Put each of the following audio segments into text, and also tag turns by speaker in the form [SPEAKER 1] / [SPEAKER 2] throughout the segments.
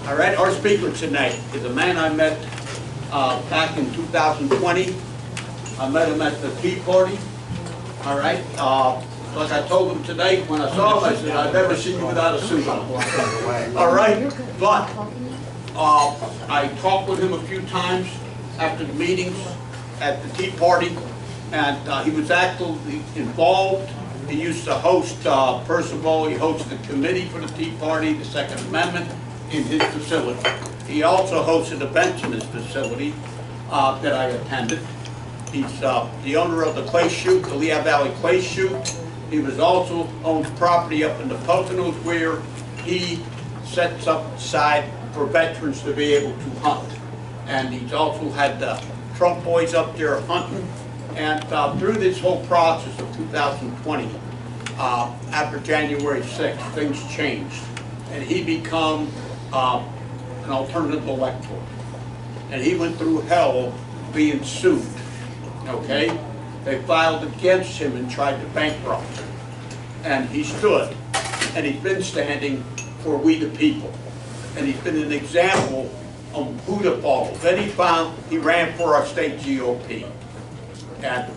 [SPEAKER 1] All right, our speaker tonight is a man I met back in 2020. I met him at the Tea Party. All right, like I told him today when I saw him, I said, I've never seen you without a suit on. All right, but I talked with him a few times after the meetings at the Tea Party, and he was actively involved. He used to host, first of all, he hosted the committee for the Tea Party, the Second Amendment, in his facility. He also hosted events in his facility that I attended. He's the owner of the Clay Chute, the Lehigh Valley Clay Chute. He was also owns property up in the Poconos where he sets up aside for veterans to be able to hunt. And he's also had the Trump boys up there hunting. And through this whole process of 2020, after January 6th, things changed. And he became an alternative elector. And he went through hell being sued, okay? They filed against him and tried to bankrupt him. And he stood, and he's been standing for we the people. And he's been an example of who to follow. Then he ran for our state GOP. And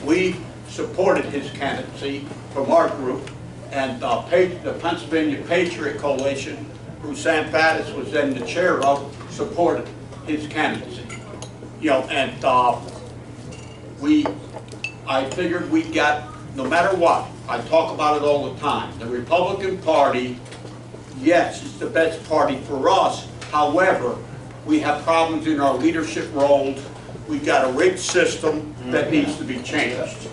[SPEAKER 1] we supported his candidacy from our group. And the Pennsylvania Patriot Coalition, who Sam Faddis was then the chair of, supported his candidacy. You know, and I figured we got, no matter what, I talk about it all the time, the Republican Party, yes, it's the best party for us. However, we have problems in our leadership roles. We've got a rigged system that needs to be changed.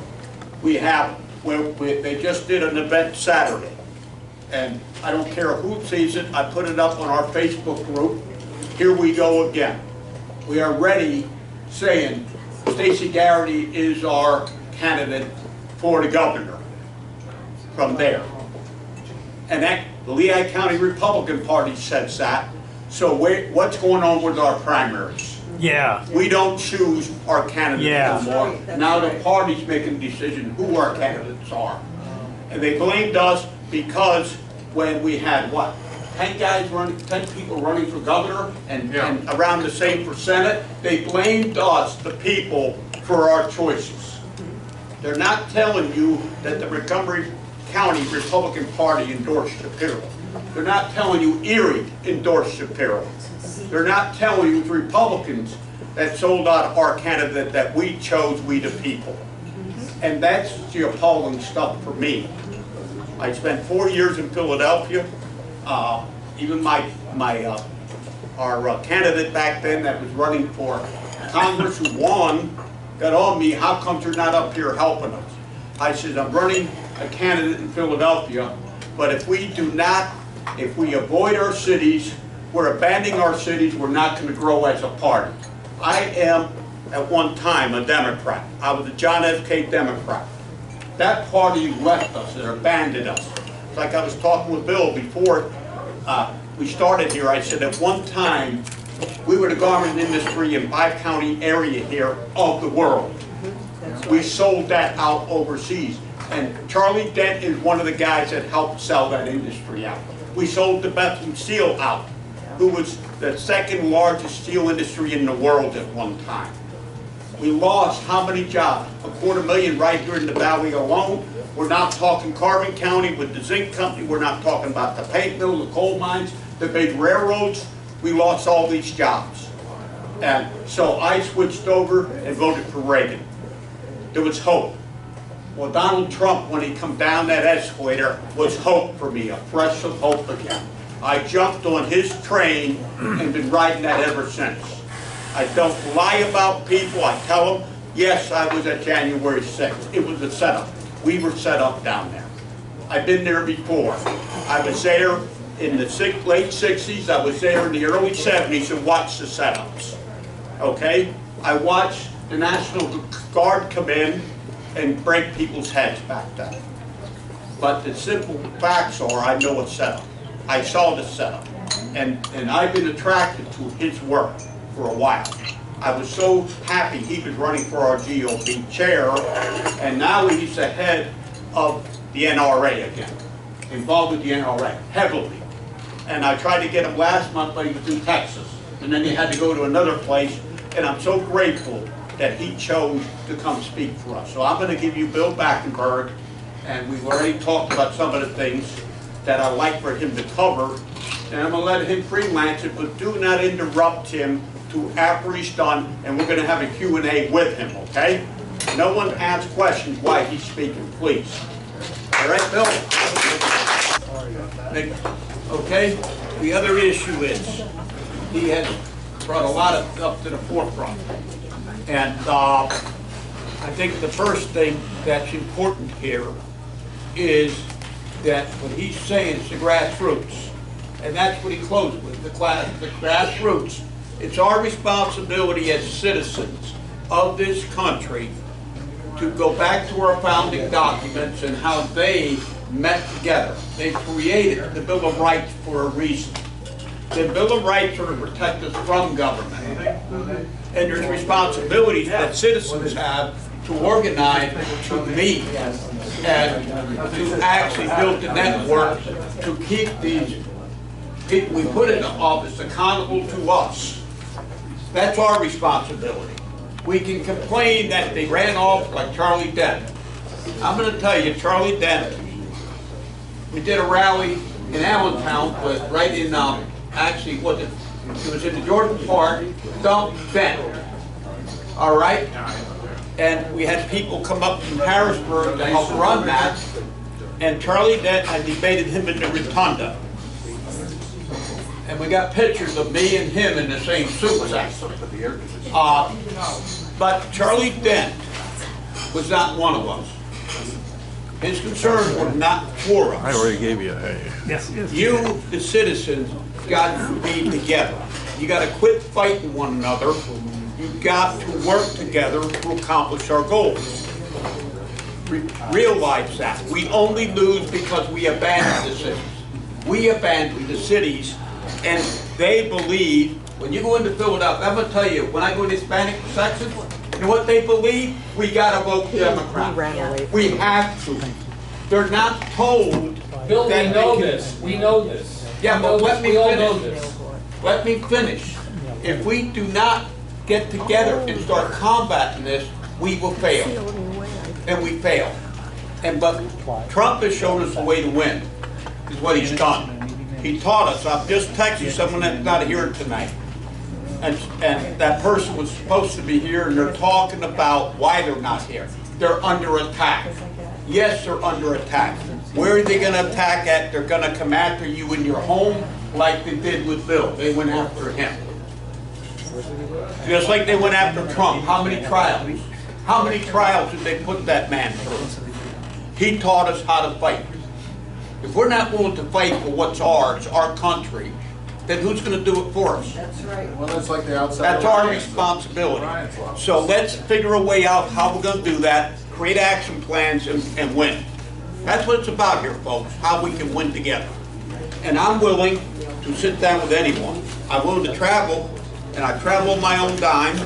[SPEAKER 1] We have, they just did an event Saturday, and I don't care who sees it, I put it up on our Facebook group. Here we go again. We are ready saying Stacey Garrity is our candidate for the governor from there. And that, the Lehigh County Republican Party says that. So what's going on with our primaries?
[SPEAKER 2] Yeah.
[SPEAKER 1] We don't choose our candidates anymore. Now the party's making a decision who our candidates are. And they blamed us because when we had, what, 10 guys running, 10 people running for governor and around the same for Senate, they blamed us, the people, for our choices. They're not telling you that the Montgomery County Republican Party endorsed Shapiro. They're not telling you Erie endorsed Shapiro. They're not telling you the Republicans that sold out our candidate that we chose, we the people. And that's the appalling stuff for me. I spent 4 years in Philadelphia. Even our candidate back then that was running for Congress who won got on me, how come you're not up here helping us? I said, I'm running a candidate in Philadelphia, but if we avoid our cities, we're abandoning our cities, we're not going to grow as a party. I am, at one time, a Democrat. I was a John F. K. Democrat. That party left us and abandoned us. It's like I was talking with Bill before we started here. I said at one time, we were the garment industry in 5-county area here of the world. We sold that out overseas. And Charlie Dent is one of the guys that helped sell that industry out. We sold the Bethlehem Steel out, who was the second largest steel industry in the world at one time. We lost how many jobs? 250,000 right here in the valley alone. We're not talking Carbon County with the zinc company. We're not talking about the paint mill, the coal mines, the big railroads. We lost all these jobs. And so I switched over and voted for Reagan. There was hope. Well, Donald Trump, when he come down that escalator, was hope for me, a fresh of hope again. I jumped on his train and been riding that ever since. I don't lie about people. I tell them, yes, I was at January 6th. It was a setup. We were set up down there. I've been there before. I was there in the late 60s. I was there in the early 70s and watched the setups. Okay? I watched the National Guard come in and break people's heads back then. But the simple facts are, I know it's set up. I saw the setup. And I've been attracted to his work for a while. I was so happy he was running for our GOP chair, and now he's the head of the NRA again, involved with the NRA heavily. And I tried to get him last month, but he was in Texas. And then he had to go to another place. And I'm so grateful that he chose to come speak for us. So I'm going to give you Bill Bachenberg. And we've already talked about some of the things that I'd like for him to cover. And I'm going to let him freelance it, but do not interrupt him to after he's done. And we're going to have a Q&A with him, okay? No one asks questions while he's speaking, please. All right, Bill? Okay, the other issue is he has brought a lot of stuff to the forefront. And I think the first thing that's important here is that what he's saying is the grassroots. And that's what he closed with, the grassroots. It's our responsibility as citizens of this country to go back to our founding documents and how they met together. They created the Bill of Rights for a reason. The Bill of Rights are to protect us from government. And there's responsibilities that citizens have to organize, to meet, and to actually build the network to keep these people we put into office accountable to us. That's our responsibility. We can complain that they ran off like Charlie Dent. I'm going to tell you, Charlie Dent, we did a rally in Allentown, but right in, actually, it was in the Jordan Park, Dump Dent. All right? And we had people come up from Harrisburg to help run that, and Charlie Dent, I debated him in the rotunda. And we got pictures of me and him in the same suits, actually. But Charlie Dent was not one of us. His concerns were not for us.
[SPEAKER 2] I already gave you a hey.
[SPEAKER 3] Yes, yes.
[SPEAKER 1] You, the citizens, got to be together. You got to quit fighting one another. You've got to work together to accomplish our goals. Realize that. We only lose because we abandon the cities. We abandon the cities, and they believe, when you go into Philadelphia, I'm going to tell you, when I go to the Hispanic section, you know what they believe? We got to vote Democrat. We have to. They're not told.
[SPEAKER 4] Bill,
[SPEAKER 1] that
[SPEAKER 4] we know this. We know this.
[SPEAKER 1] Yeah, but let me
[SPEAKER 4] finish.
[SPEAKER 1] Let me finish. If we do not get together and start combating this, we will fail. And we fail. But Trump has shown us the way to win, is what he's done. He taught us. I've just texted someone that's not here tonight. And that person was supposed to be here, and they're talking about why they're not here. They're under attack. Yes, they're under attack. Where are they going to attack at? They're going to come after you in your home like they did with Bill. They went after him. Just like they went after Trump. How many trials? How many trials did they put that man through? He taught us how to fight. If we're not willing to fight for what's ours, our country, then who's going to do it for us?
[SPEAKER 5] That's right.
[SPEAKER 6] Well, that's like the outside.
[SPEAKER 1] That's our responsibility. So let's figure a way out how we're going to do that, create action plans, and win. That's what it's about here, folks, how we can win together. And I'm willing to sit down with anyone. I'm willing to travel, and I travel on my own dime.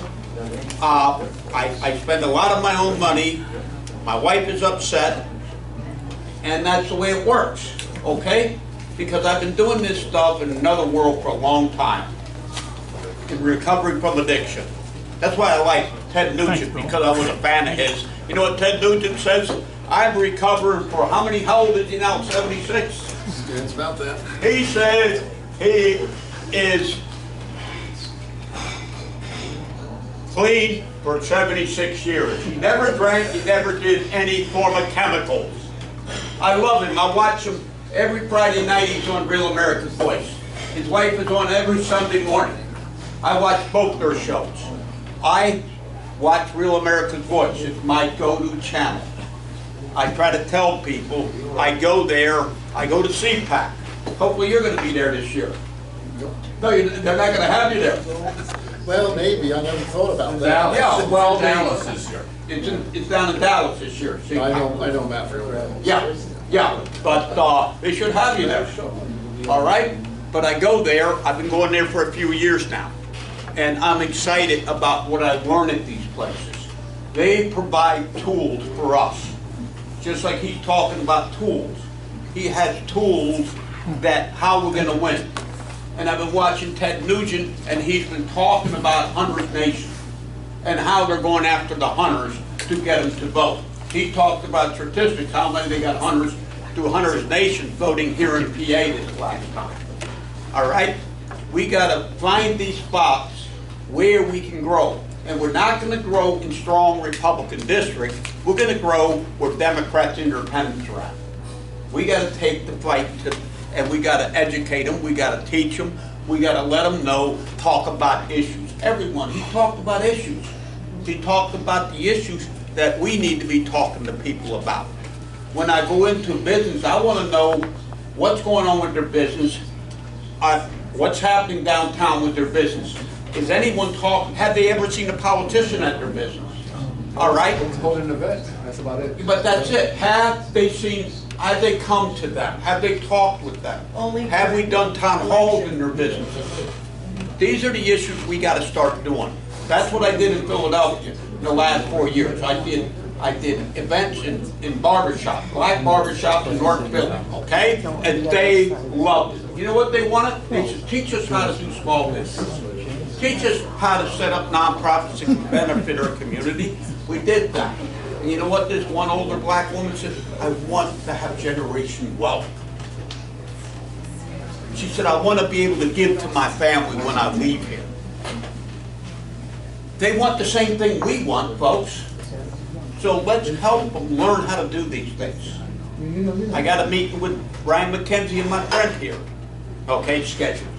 [SPEAKER 1] I spend a lot of my own money. My wife is upset, and that's the way it works, okay? Because I've been doing this stuff in another world for a long time, in recovery from addiction. That's why I like Ted Nugent, because I was a fan of his. You know what Ted Nugent says? I'm recovering for how old is he now, 76?
[SPEAKER 6] Yeah, it's about that.
[SPEAKER 1] He says he is clean for 76 years. He never drank, he never did any form of chemicals. I love him. I watch him every Friday night. He's on Real America's Voice. His wife is on every Sunday morning. I watch both their shows. I watch Real America's Voice. It's my go-to channel. I try to tell people, I go there, I go to CPAC. Hopefully you're going to be there this year. No, they're not going to have you there.
[SPEAKER 6] Well, maybe. I never thought about that.
[SPEAKER 1] Yeah, well,
[SPEAKER 4] Dallas this year.
[SPEAKER 1] It's down in Dallas this year.
[SPEAKER 6] I know Matt very well.
[SPEAKER 1] Yeah, but they should have you there. All right? But I go there. I've been going there for a few years now. And I'm excited about what I've learned at these places. They provide tools for us. Just like he's talking about tools. He has tools that how we're gonna win. And I've been watching Ted Nugent, and he's been talking about Hunters Nation and how they're going after the hunters to get them to vote. He talked about statistics, how many they got hunters through Hunters Nation voting here in PA this last time. All right? We gotta find these spots where we can grow. And we're not gonna grow in strong Republican districts. We're gonna grow where Democrats, independents are at. We gotta take the fight to, and we gotta educate them, we gotta teach them, we gotta let them know, talk about issues. Everyone, he talked about issues. He talked about the issues that we need to be talking to people about. When I go into business, I wanna know what's going on with their business, what's happening downtown with their business. Is anyone talking, have they ever seen a politician at their business? All right?
[SPEAKER 2] Holding an event, that's about it.
[SPEAKER 1] But that's it. Have they seen, have they come to them? Have they talked with them? Have we done town halls in their businesses? These are the issues we gotta start doing. That's what I did in Philadelphia in the last 4 years. I did events in barbershops, black barbershops in North Philly, okay? And they loved it. You know what they wanted? They said, teach us how to do small business. Teach us how to set up nonprofits that can benefit our community. We did that. And you know what this one older black woman said? I want to have generational wealth. She said, I want to be able to give to my family when I leave here. They want the same thing we want, folks. So let's help them learn how to do these things. I got a meeting with Brian McKenzie and my friend here. Okay, scheduled.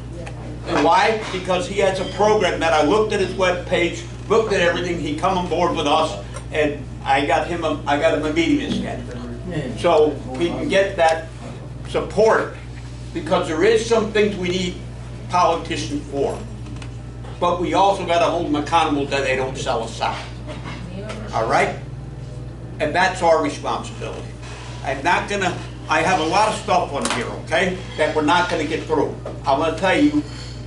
[SPEAKER 1] And why? Because he has a program that I looked at his webpage, looked at everything, he come on board with us, and I got him a meeting scheduled. So we can get that support, because there is some things we need politicians for. But we also got to hold them accountable that they don't sell us out. All right? And that's our responsibility. I'm not gonna, I have a lot of stuff on here, okay, that we're not gonna get through. I'm gonna tell you,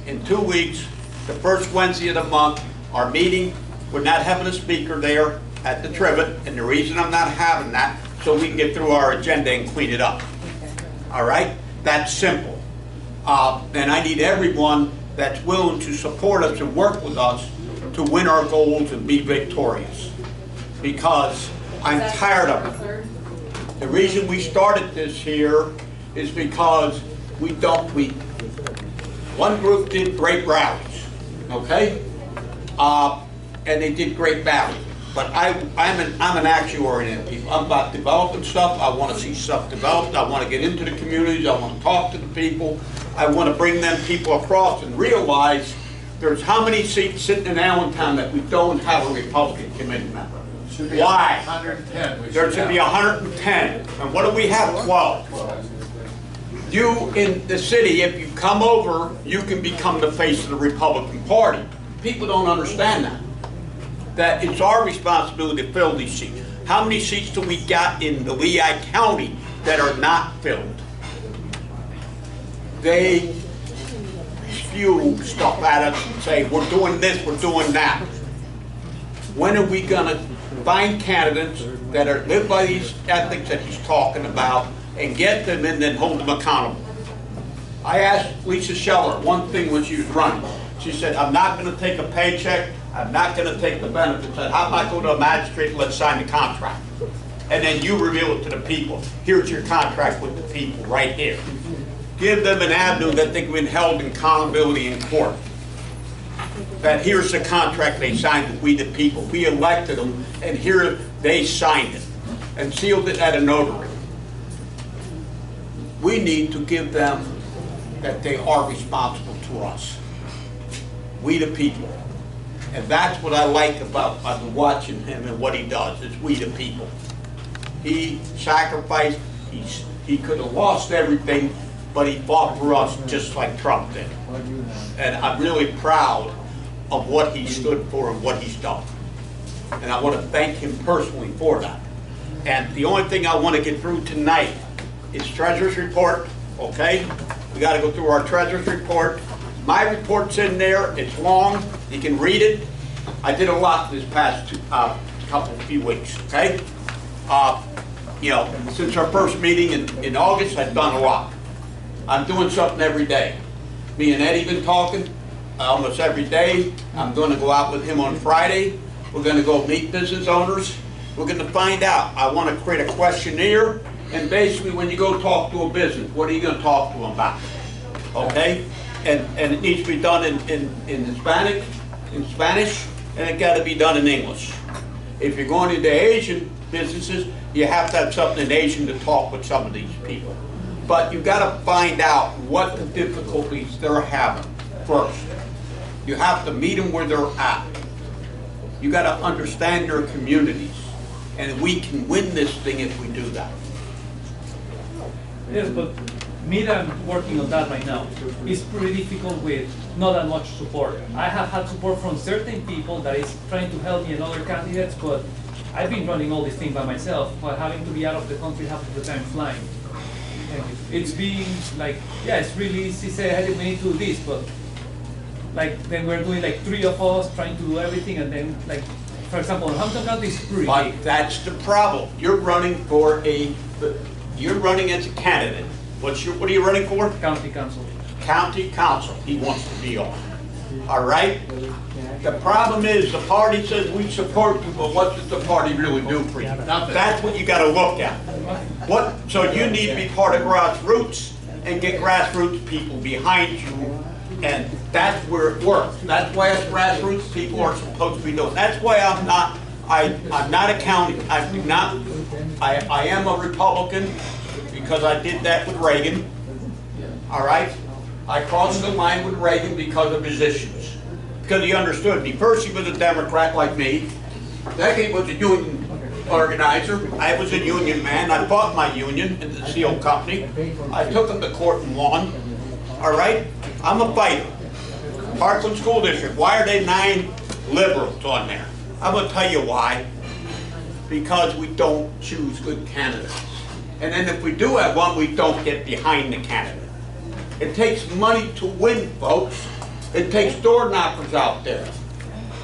[SPEAKER 1] in 2 weeks, the first Wednesday of the month, our meeting, we're not having a speaker there at the Trivet, and the reason I'm not having that, so we can get through our agenda and clean it up. All right? That's simple. And I need everyone that's willing to support us and work with us to win our goals and be victorious. Because I'm tired of it. The reason we started this here is because one group did great rallies, okay? And they did great rallies. But I'm an action-oriented people. I'm about developing stuff. I want to see stuff developed. I want to get into the communities. I want to talk to the people. I want to bring them people across and realize there's how many seats sitting in Allentown that we don't have a Republican committee member. Why?
[SPEAKER 6] 110.
[SPEAKER 1] There should be 110. And what do we have? 12. You in the city, if you come over, you can become the face of the Republican Party. People don't understand that. That it's our responsibility to fill these seats. How many seats do we got in the Lehigh County that are not filled? They spew stuff at us and say, we're doing this, we're doing that. When are we gonna find candidates that are live by these ethics that he's talking about and get them and then hold them accountable? I asked Lisa Scheller one thing when she was running. She said, I'm not gonna take a paycheck, I'm not gonna take the benefits. I said, how about go to a magistrate and let's sign the contract? And then you reveal it to the people. Here's your contract with the people right here. Give them an avenue that they can be held in accountability in court. That here's the contract they signed with we the people. We elected them, and here they signed it and sealed it at a notary. We need to give them that they are responsible to us. We the people. And that's what I like about, I've been watching him and what he does, is we the people. He sacrificed, he could have lost everything, but he fought for us just like Trump did. And I'm really proud of what he stood for and what he's done. And I want to thank him personally for that. And the only thing I want to get through tonight is treasurer's report, okay? We got to go through our treasurer's report. My report's in there, it's long, you can read it. I did a lot this past few weeks, okay? You know, since our first meeting in August, I've done a lot. I'm doing something every day. Me and Eddie been talking almost every day. I'm gonna go out with him on Friday. We're gonna go meet business owners. We're gonna find out. I wanna create a questionnaire, and basically when you go talk to a business, what are you gonna talk to them about? Okay? And it needs to be done in Hispanic, in Spanish, and it gotta be done in English. If you're going into Asian businesses, you have to have something in Asian to talk with some of these people. But you gotta find out what the difficulties they're having first. You have to meet them where they're at. You gotta understand their communities. And we can win this thing if we do that.
[SPEAKER 3] Yes, but me that I'm working on that right now, it's pretty difficult with not that much support. I have had support from certain people that is trying to help me and other candidates, but I've been running all these things by myself, but having to be out of the country half of the time flying. And it's been like, yeah, it's really easy to say, hey, we need to do this, but like then we're doing like 3 of us trying to do everything, and then like, for example, Hampton County is pretty
[SPEAKER 1] But
[SPEAKER 3] big.
[SPEAKER 1] that's the problem. You're running as a candidate. What are you running for?
[SPEAKER 3] County council.
[SPEAKER 1] County council, he wants to be on. All right? The problem is, the party says we support you, but what does the party really do for you? That's what you gotta look at. So you need to be part of grassroots and get grassroots people behind you, and that's where it works. That's why us grassroots people are supposed to be doing. That's why I'm not a county, I am a Republican because I did that with Reagan. All right? I crossed the line with Reagan because of his issues. Because he understood me. First he was a Democrat like me. Second he was a union organizer. I was a union man. I fought my union in the steel company. I took him to court and won. All right? I'm a fighter. Parkland School District. Why are they 9 liberals on there? I'm going to tell you why. Because we don't choose good candidates. And then if we do have one, we don't get behind the candidate. It takes money to win, folks. It takes door knockers out there.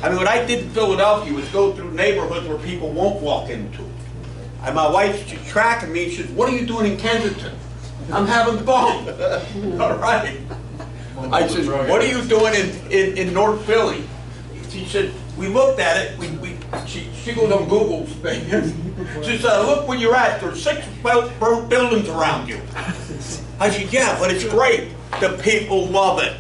[SPEAKER 1] I mean, what I did in Philadelphia was go through neighborhoods where people won't walk into. And my wife's tracking me. She says, "What are you doing in Kensington?" "I'm having fun." All right. I said, "What are you doing in North Philly?" She said, "We looked at it. She goes on Google's thing. She said, "Look where you're at. There's 6 buildings around you." I said, "Yeah, but it's great. The people love it."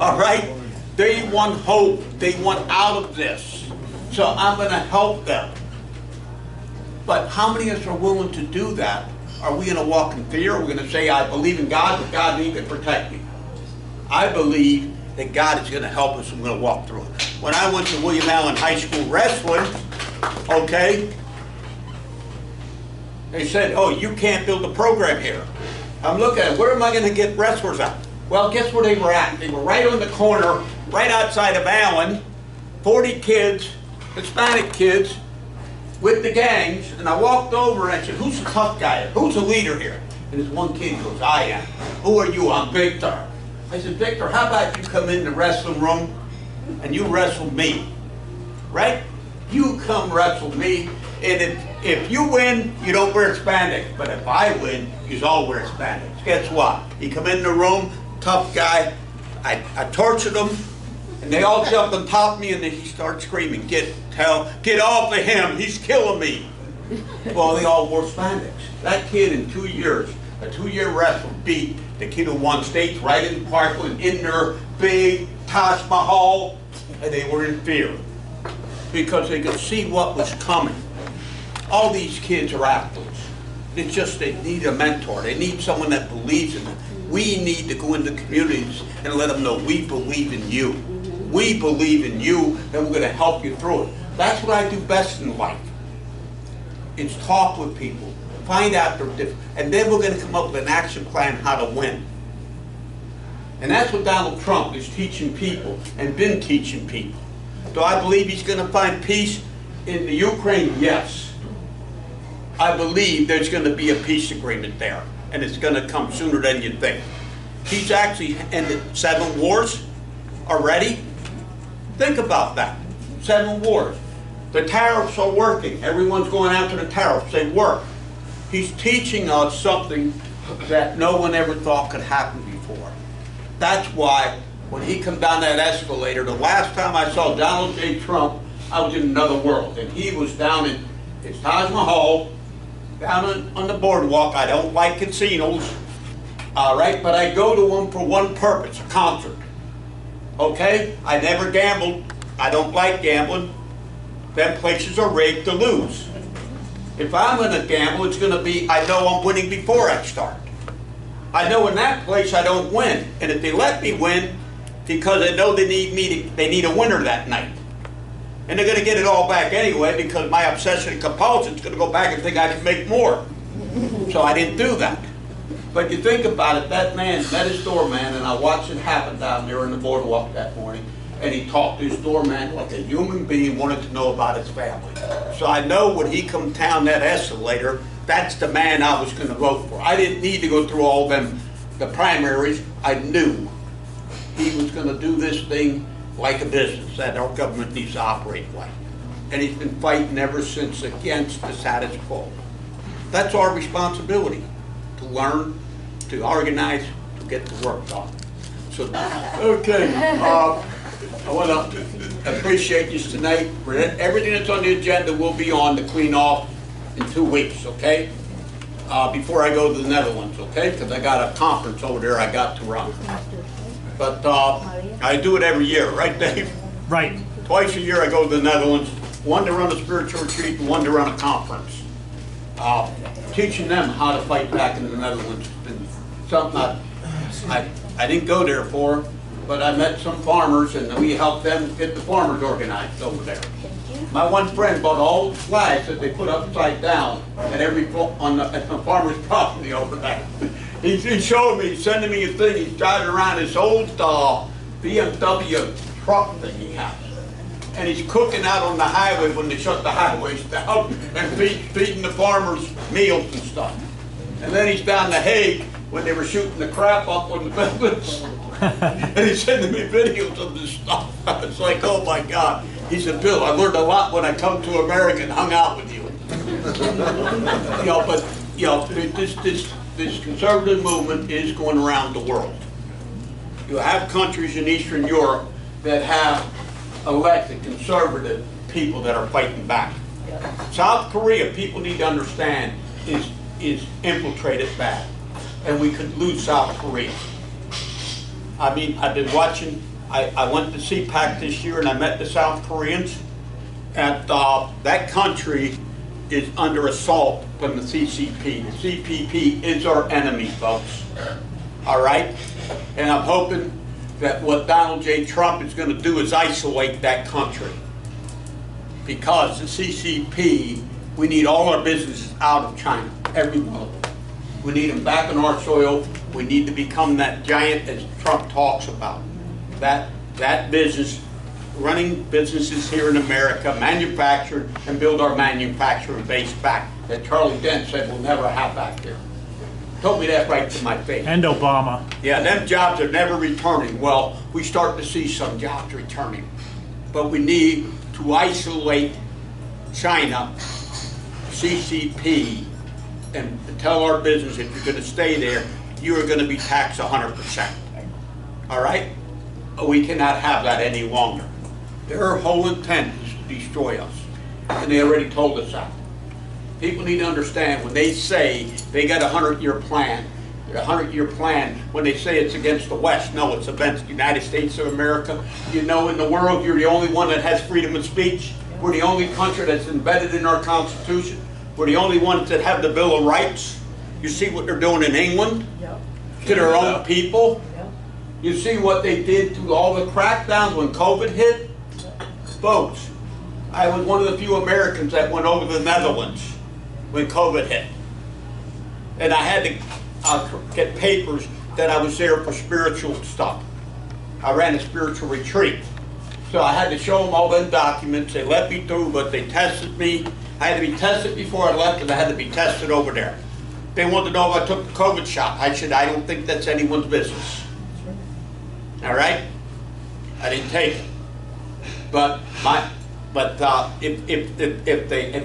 [SPEAKER 1] All right? They want hope. They want out of this. So I'm going to help them. But how many of us are willing to do that? Are we going to walk in fear? Are we going to say, "I believe in God, but God needs to protect me"? I believe that God is going to help us and we're going to walk through it. When I went to William Allen High School wrestling, okay, they said, "Oh, you can't build a program here." I'm looking at it, where am I going to get wrestlers at? Well, guess where they were at? They were right on the corner, right outside of Allen, 40 kids, Hispanic kids, with the gangs, and I walked over and I said, "Who's the tough guy here? Who's the leader here?" And this one kid goes, "I am." "Who are you?" "I'm Victor." I said, "Victor, how about you come in the wrestling room and you wrestle me, right? You come wrestle me, and if you win, you don't wear spandex. But if I win, you all wear spandex." Guess what? He come in the room, tough guy. I tortured him, and they all jumped on top of me, and then he started screaming, get off of him, he's killing me." Well, they all wore spandex. That kid in 2 years, a 2-year wrestle, beat the kid who won states right in Parkland in their big Taj Mahal, and they were in fear because they could see what was coming. All these kids are athletes. It's just they need a mentor. They need someone that believes in them. We need to go into communities and let them know we believe in you. We believe in you, and we're going to help you through it. That's what I do best in life. It's talk with people, find out their difference, and then we're going to come up with an action plan how to win. And that's what Donald Trump is teaching people and been teaching people. Do I believe he's going to find peace in the Ukraine? Yes. I believe there's going to be a peace agreement there, and it's going to come sooner than you think. He's actually ended 7 wars already. Think about that. 7 wars. The tariffs are working. Everyone's going after the tariffs. They work. He's teaching us something, that no one ever thought could happen before. That's why when he come down that escalator, the last time I saw Donald J. Trump, I was in another world, and he was down in his Taj Mahal, down on the boardwalk. I don't like casinos, all right, but I go to them for one purpose, a concert. Okay? I never gambled. I don't like gambling. Them places are rigged to lose. If I'm going to gamble, it's going to be, I know I'm winning before I start. I know in that place I don't win. And if they let me win, because they know they need a winner that night. And they're going to get it all back anyway, because my obsession and compulsion is going to go back and think I can make more. So I didn't do that. But you think about it, that man met his doorman, and I watched it happen down there in the boardwalk that morning, and he talked to his doorman like a human being, wanted to know about his family. So I know when he come down that escalator, that's the man I was going to vote for. I didn't need to go through all them, the primaries. I knew he was going to do this thing like a business that our government needs to operate like. And he's been fighting ever since against the status quo. That's our responsibility, to learn, to organize, to get the work done. So, okay, I want to appreciate you tonight. Everything that's on the agenda will be on to clean off in 2 weeks, okay? Before I go to the Netherlands, okay? Because I got a conference over there I got to run. But I do it every year, right, Dave?
[SPEAKER 5] Right.
[SPEAKER 1] Twice a year I go to the Netherlands, one to run a spiritual retreat and one to run a conference. Teaching them how to fight back in the Netherlands has been something I didn't go there for, but I met some farmers and we helped them get the farmers organized over there. My one friend bought all the flags that they put upside down at at the farmer's property over there. He showed me, sending me a thing. He's driving around this old BMW truck thing he has. And he's cooking out on the highway when they shut the highways down and feeding the farmers meals and stuff. And then he's down the Hague when they were shooting the crap up on the buildings. And he's sending me videos of this stuff. I was like, oh my God. He said, Bill, I learned a lot when I come to America and hung out with you. But this conservative movement is going around the world. You have countries in Eastern Europe that have elected conservative people that are fighting back. South Korea, people need to understand, is infiltrated bad, and we could lose South Korea. I mean, I've been watching. I went to CPAC this year, and I met the South Koreans. And that country is under assault from the CCP. The CPP is our enemy, folks. All right, and I'm hoping that what Donald J. Trump is going to do is isolate that country. Because the CCP, we need all our businesses out of China, every one of them. We need them back on our soil. We need to become that giant as Trump talks about. That business, running businesses here in America, manufacture and build our manufacturing base back that Charlie Dent said we'll never have back there. Told me that right to my face.
[SPEAKER 5] And Obama.
[SPEAKER 1] Yeah, them jobs are never returning. Well, we start to see some jobs returning. But we need to isolate China, CCP, and tell our business if you're going to stay there, you are going to be taxed 100%. All right? We cannot have that any longer. Their whole intent is to destroy us. And they already told us that. People need to understand when they say they got a 100-year plan, a 100-year plan, when they say it's against the West, no, it's against the United States of America. You know, in the world, you're the only one that has freedom of speech. We're the only country that's embedded in our Constitution. We're the only ones that have the Bill of Rights. You see what they're doing in England to their own people. You see what they did to all the crackdowns when COVID hit. Folks, I was one of the few Americans that went over to the Netherlands when COVID hit. And I had to get papers that I was there for spiritual stuff. I ran a spiritual retreat. So I had to show them all them documents. They let me through, but they tested me. I had to be tested before I left, and I had to be tested over there. They wanted to know if I took the COVID shot. I said, I don't think that's anyone's business. All right? I didn't take it. But if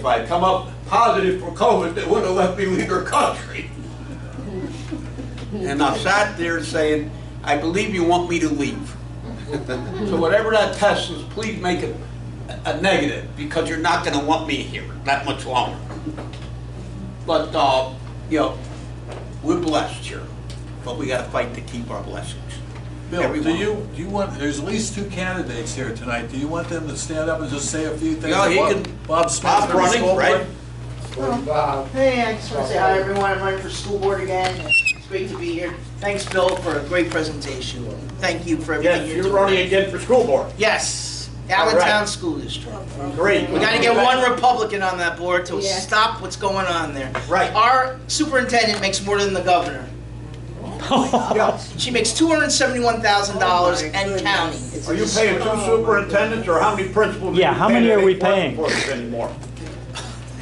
[SPEAKER 1] I come up positive for COVID, they wouldn't have let me leave their country. and I sat there saying, I believe you want me to leave. So whatever that test is, please make it a negative, because you're not gonna want me here that much longer. But, you know, we're blessed here, but we gotta fight to keep our blessings.
[SPEAKER 4] Bill,
[SPEAKER 1] Everyone.
[SPEAKER 4] do you want, there's at least 2 candidates here tonight. Do you want them to stand up and just say a few things?
[SPEAKER 1] Yeah, he
[SPEAKER 4] Bob-
[SPEAKER 1] can-
[SPEAKER 4] Bob Smith
[SPEAKER 1] Bob's
[SPEAKER 4] from the
[SPEAKER 1] running,
[SPEAKER 4] school
[SPEAKER 1] right?
[SPEAKER 4] board?
[SPEAKER 2] Bob.
[SPEAKER 5] Hey, I just want to say hi, everyone. I'm running for school board again. It's great to be here. Thanks, Bill, for a great presentation. Thank you for everything
[SPEAKER 1] Yes,
[SPEAKER 5] you're
[SPEAKER 1] you're
[SPEAKER 5] doing.
[SPEAKER 1] running again for school board.
[SPEAKER 5] Yes,
[SPEAKER 1] All right.
[SPEAKER 5] Allentown School District.
[SPEAKER 1] Great.
[SPEAKER 5] We gotta get one Republican on that board to stop what's going on there.
[SPEAKER 1] Right.
[SPEAKER 5] Our superintendent makes more than the governor.
[SPEAKER 1] Yeah.
[SPEAKER 5] She makes $271,000 and counting. It's
[SPEAKER 1] Are you paying 2 superintendents, or how many principals?
[SPEAKER 7] Yeah, how many are we
[SPEAKER 1] That
[SPEAKER 7] paying?
[SPEAKER 1] ain't working for us anymore?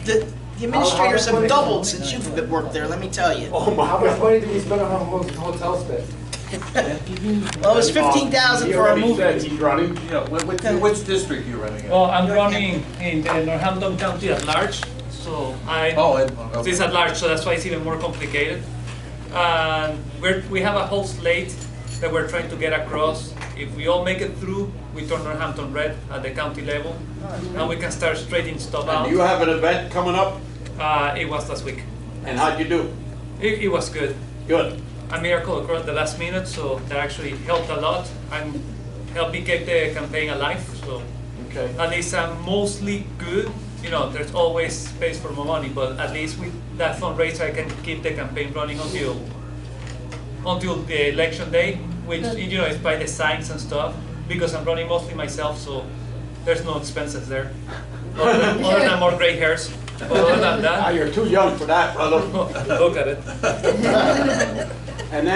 [SPEAKER 5] The administrators have doubled since you've worked there, let me tell you.
[SPEAKER 1] Oh my
[SPEAKER 2] How much
[SPEAKER 1] God.
[SPEAKER 2] money did we spend on hotel stay?
[SPEAKER 5] Well, it was $15,000
[SPEAKER 1] He
[SPEAKER 5] for our
[SPEAKER 1] already said
[SPEAKER 5] movie.
[SPEAKER 1] he's running.
[SPEAKER 4] Yeah, which district you running in?
[SPEAKER 3] Well, I'm running in the Northampton County at large, so
[SPEAKER 4] Oh, okay.
[SPEAKER 3] it's at large, so that's why it's even more complicated. And we have a whole slate that we're trying to get across. If we all make it through, we turn Northampton red at the county level, and we can start straightening stuff
[SPEAKER 1] And
[SPEAKER 3] out.
[SPEAKER 1] you have an event coming up,
[SPEAKER 3] It was last week.
[SPEAKER 1] and how'd you do?
[SPEAKER 3] It was good.
[SPEAKER 1] Good.
[SPEAKER 3] A miracle occurred at the last minute, so that actually helped a lot and helped me keep the campaign alive. So
[SPEAKER 1] Okay.
[SPEAKER 3] at least I'm mostly good. You know, there's always space for more money, but at least with that fundraiser, I can keep the campaign running until the election day, which you know is by the signs and stuff. Because I'm running mostly myself, so there's no expenses there. Other than more gray hairs. But other than
[SPEAKER 1] Ah,
[SPEAKER 3] that,
[SPEAKER 1] you're too young for that, brother.
[SPEAKER 3] look at it.
[SPEAKER 1] And then